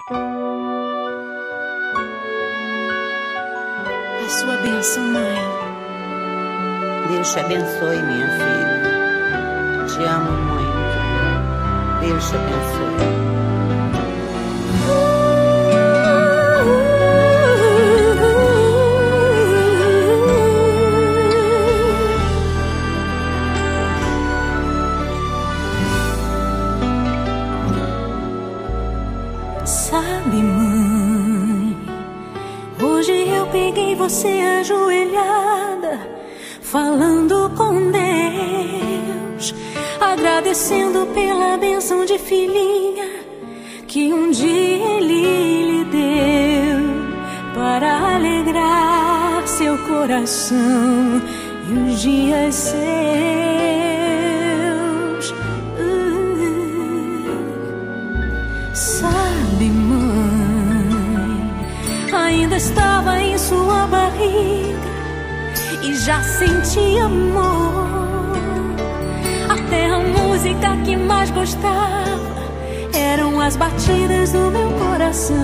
A sua bênção, mãe. Deus te abençoe, minha filha. Te amo muito. Deus te abençoe. Sabe, mãe, hoje eu peguei você ajoelhada, falando com Deus, agradecendo pela bênção de filhinha que um dia Ele lhe deu, para alegrar seu coração e os dias seus. Sabe, mãe, ainda estava em sua barriga e já sentia amor. Até a música que mais gostava eram as batidas do meu coração,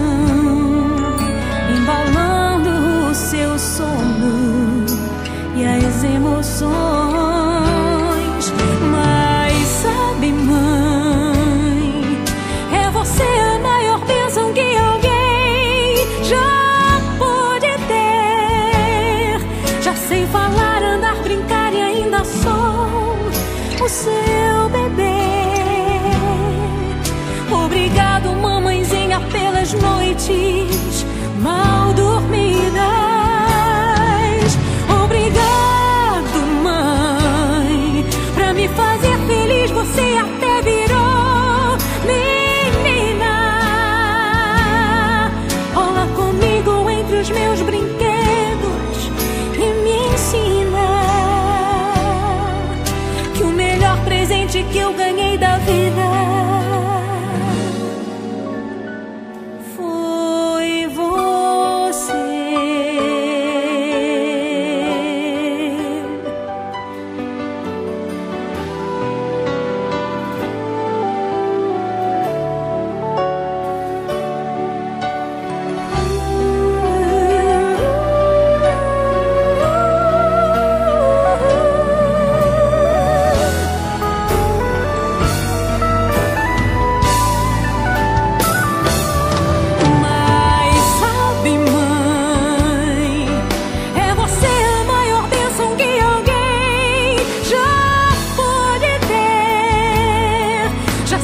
embalando o seu sono e as emoções. Mas sabe, mãe, é você a maior bênção que alguém já pôde ter. Já sei falar, andar, brincar e ainda sou o seu bebê. Obrigado, mamãezinha, pelas noites mal dormidas. Obrigado, mãe, pra me fazer feliz. Você até virou menina. Rola comigo entre os meus brinquedos e me ensina que o melhor presente que eu ganhei da vida foi você.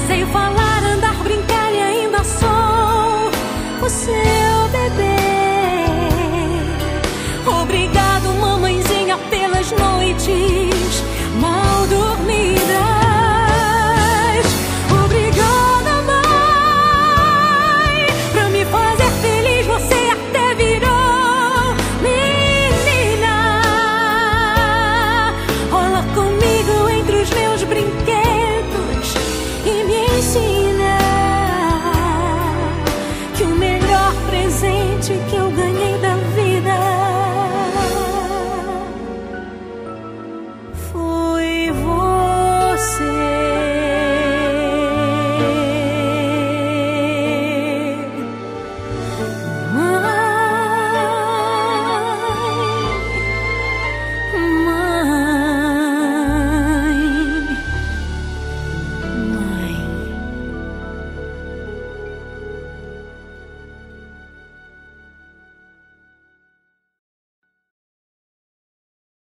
Sei falar, andar, brincar e ainda sou você.